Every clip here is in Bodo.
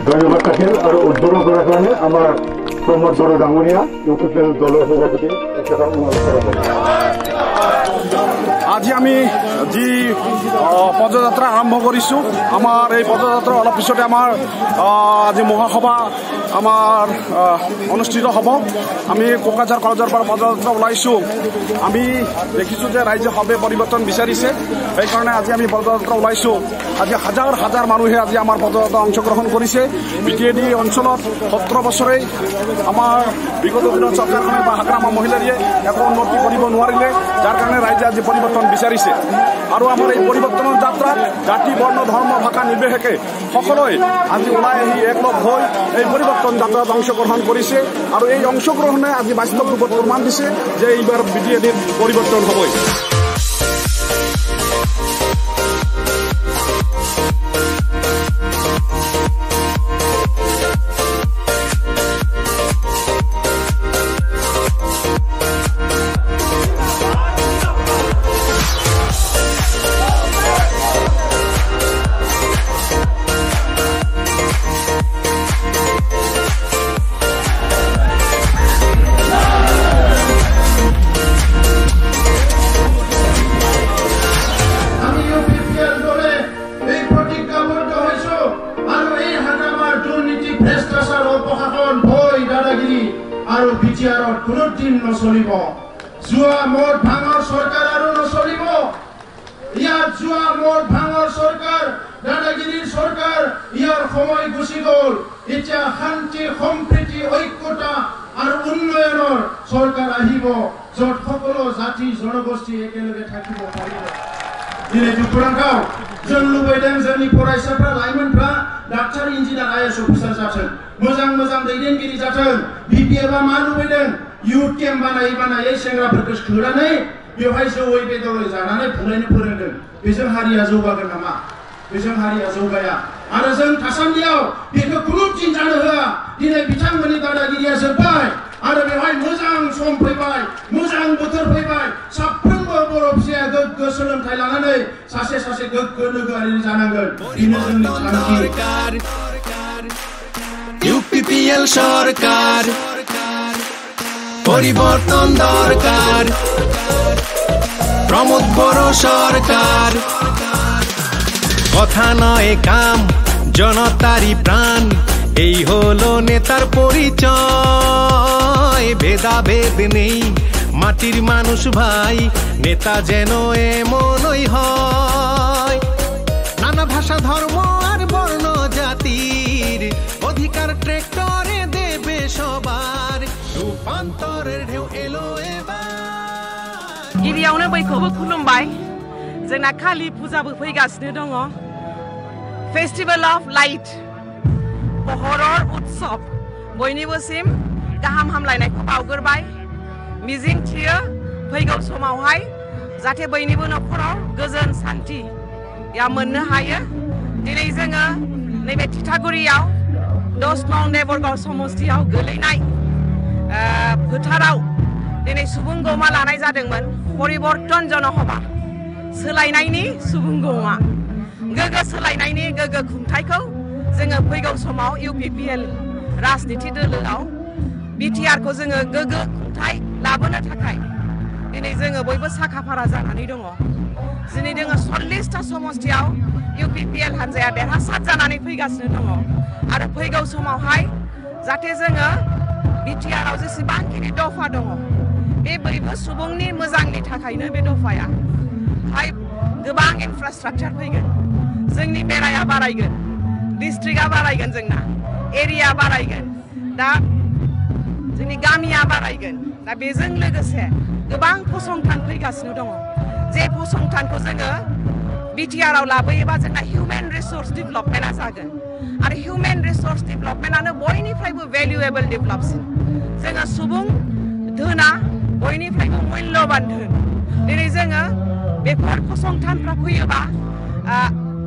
ধন্যবাদ থাকিল আৰু উদ্বোধন কৰাৰ কাৰণে আমাৰ প্ৰমোদ বড়ো ডাঙৰীয়া ইউপিপিএল দলৰ সভাপতি আজি আমি যি পদযাত্ৰা আৰম্ভ কৰিছোঁ আমাৰ এই পদযাত্ৰা অলপ পিছতে আমাৰ আজি মহাসভা আমাৰ অনুষ্ঠিত হ'ব আমি কোকৰাঝাৰ কলেজৰ পৰা পদযাত্ৰা ওলাইছোঁ আমি দেখিছোঁ যে ৰাইজে সবে পৰিৱৰ্তন বিচাৰিছে সেইকাৰণে আজি আমি পদযাত্ৰা ওলাইছোঁ আজি হাজাৰ হাজাৰ মানুহে আজি আমাৰ পদযাত্ৰা অংশগ্ৰহণ কৰিছে বিটিএডি অঞ্চলত 17 বছৰেই আমাৰ বিগত দিনত চৰকাৰখনে বা হাগ্ৰামা মহিলাৰীয়ে একো উন্নতি কৰিব নোৱাৰিলে যাৰ কাৰণে ৰাইজে আজি পৰিৱৰ্তন বিচাৰিছে আৰু আমাৰ এই পৰিৱৰ্তনৰ যাত্ৰাত জাতি বৰ্ণ ধৰ্ম ভাষা নিৰ্বিশেষে সকলোৱে আজি ওলাই আহি একলগ হৈ এই পৰিৱৰ্তন যাত্ৰাত অংশগ্ৰহণ কৰিছে আৰু এই অংশগ্ৰহণে আজি বাস্তৱ ৰূপত প্ৰমাণ দিছে যে এইবাৰ বিটিএডিৰ পৰিৱৰ্তন হ'বই আৰু বিটিআৰত কোনো দিন নচলিব জুৱা মদ ভাঙৰ চৰকাৰ আৰু নচলিব ইয়াত জুৱা মদ ভাঙৰ চৰকাৰ দাদাগিৰিৰ চৰকাৰ ইয়াৰ সময় গুচি গ'ল এতিয়া শান্তি সম্প্ৰীতি ঐক্যতা আৰু উন্নয়নৰ চৰকাৰ আহিব য'ত সকলো জাতি জনগোষ্ঠী একেলগে থাকিব পাৰিব दिनै दुखुनांथाव जों लुबैदों जोंनि फरायसाफ्रा लाइमोनफ्रा डाक्टार इन्जिनियार आईएएस अफिसार जाथों मोजां मोजां दैदेनगिरि जाथों बिपिएफआ मा लुबैदों इउथ केम्प बानायै सेंग्राफोरखौ सोनानै बेवहाय जौयै बेदरै जानानै फरायनो फोरोंदों बेजों हारिया जौगागोन नामा बेजों हारिया जौगाया आरो जों थासान्दियाव बेखौ खुनु दिन जानो होआ दिनै बिथांमोननि दादागिरिया जोब्बाय आरो बेवहाय मोजां सम फैबाय मोजां बोथोर फैबाय साफ्रोमबो बर' फिसाया गोग्गो सोलोंथाइ लानानै सासे सासे गोग्गो नोगोरारि जानांगोन बेनो जोंनि थांखि ইউপিপিএল সরকার পরিবর্তন দরকার প্রমোদ বড়ো সরকার কথা নয় কাম জনতারই প্রাণ এই হলো নেতার পরিচয় ভেদাভেদ নেই মাটির মানুষ ভাই নেতা যেন এমনই হয় নানা ভাষা ধর্ম আর বর্ণ জাতির অধিকার ট্রেক্টরে দেবে সবার রূপান্তরের ঢেউ এলো এবার गिबियावनो बयखौबो खुलुमबाय जोंना कालि फुजाबो फैगासिनो दङ फेस्टिवल अफ लाइट बहरर उत्सव बयनिबोसिम गाहाम हामलायनायखौ बावगोरबाय मिजिं थियो फैगौ समावहाय जाहाथे बयनिबो नखराव गोजोन शान्ति या मोननो हायो दिनै जोङो नैबे थिथागुरियाव 10 नं देबरगाव समस्तियाव गोलैनाय फोथाराव दिनै सुबुं गौमा लानाय जादोंमोन परिबर्तन जनसभा सोलायनायनि सुबुं गौमा गोग्गो सोलायनायनि गोग्गो खुंथायखौ जोङो फैगौ समाव इउपिपिएल राजनीति दोलोआव बिटिआर खौ जोङो गोग्गो खुंथाय लाबोनो थाखाय दिनै जोङो बयबो साखाफारा जानानै दङ दिनै जोङो 40 टा समस्तियाव इउपिपिएल हान्जाया देरहासार जानानै फैगासिनो दङ आरो फैगौ समावहाय जाहाथे जोङो बिटिआर आव जेसेबांखिनि दफा दङ बे बयबो सुबुंनि मोजांनि थाखायनो बे दफाया हाय गोबां इनफ्रास्ट्राक्चार फैगोन जोंनि बेराया बारायगोन डिस्ट्रिक्टआ बारायगोन जोंना एरिया बारायगोन दा जोंनि गामिया बारायगोन दा बेजों लोगोसे गोबां फसंथान फैगासिनो दङ जे फसंथानखौ जोङो बिटिआर आव लाबोयोबा जोंना हिउमेन रिसोर्स डेभलपमेन्टआ जागोन आरो हिउमेन रिसोर्स डेभलपमेन्टआनो बयनिफ्रायबो भ्यालुएबल डेभलपसिन जोङो सुबुं धोना बयनिफ्रायबो मूल्यबान धोन दिनै जोङो बेफोर फसंथानफ्रा फैयोबा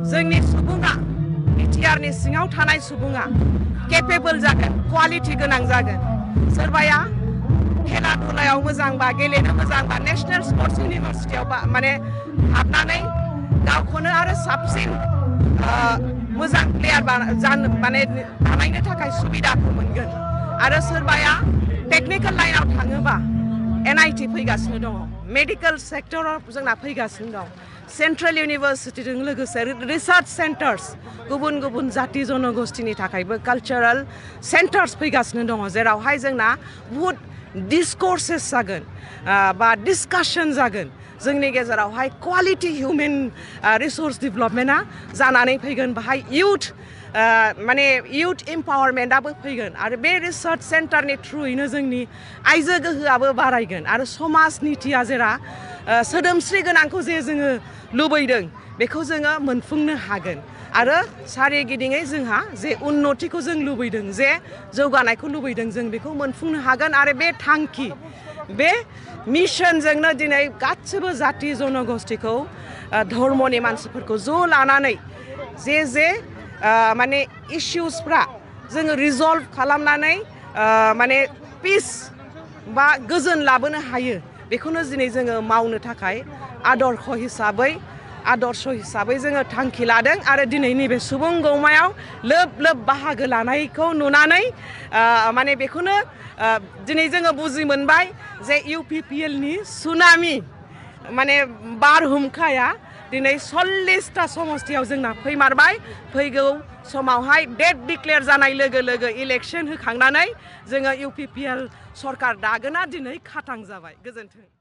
जोंनि सुबुङा बिटिआर नि सिङाव थानाय सुबुङा केपेबल जागोन क्वालिटी गोनां जागोन सोरबाया खेला दुलायाव मोजांबा गेलेनो मोजांबा नेशनेल स्पर्ट्स इउनिभार्सिटियाव माने हाबनानै गावखौनो आरो साबसिन मोजां प्लेयार बानायनो थाखाय सुबिदाखौ मोनगोन आरो सोरबाया टेक्निकेल लाइनाव थाङोबा NIT फैगासिनो दङ मेडिकेल सेक्टराव जोंना फैगासिनो दं सेन्ट्रेल इउनिभार्सिटिजों लोगोसे रिसार्च सेन्टार्स गुबुन गुबुन जाति जनगोष्ठीनि थाखायबो कालचारेल सेन्टार्स फैगासिनो दङ जेरावहाय जोंना बुहुत डिसकोर्सेस जागोन बा डिसकाशन जागोन जोंनि गेजेरावहाय क्वालिटी हिउमेन रिसोर्स डेभेलपमेन्टआ जानानै फैगोन बाहाय youth empowermentआबो फैगोन आरो बे रिसार्च सेन्टारनि थ्रुयैनो जोंनि आइजो गोहोआबो बारायगोन आरो समाज नितिया जेरा सोदोमस्रि गोनांखौ जे जोङो लुबैदों बेखौ जोङो मोनफुंनो हागोन आरो सारिगिदिङै जोंहा जे उन्नतिखौ जों लुबैदों जे जौगानायखौ लुबैदों जों बेखौ मोनफुंनो हागोन आरो बे थांखि बे मिशनजोंनो दिनै गासिबो जाति जनगोष्ठीखौ धर्मनि मानसिफोरखौ ज' लानानै जे माने इश्यूसफ्रा जोङो रिजल्भ खालामनानै माने पिस बा गोजोन लाबोनो हायो बेखौनो दिनै जोङो मावनो थाखाय आदर्श हिसाबै जोङो थांखि लादों आरो दिनैनि बे सुबुं गौमायाव लोब लोब बाहागो लानायखौ नुनानै माने बेखौनो दिनै जोङो बुजि मोनबाय जे UPPL नि सुनामि माने बारहुंखाया दिनै 40टा समस्तियाव जोंना फैमारबाय फैगौ समावहाय डेट डिक्लेयार जानाय लोगो लोगो इलेक्शन होखांनानै जोङो UPPL सरकार दागोना दिनै खाथां जाबाय गोजोन्थों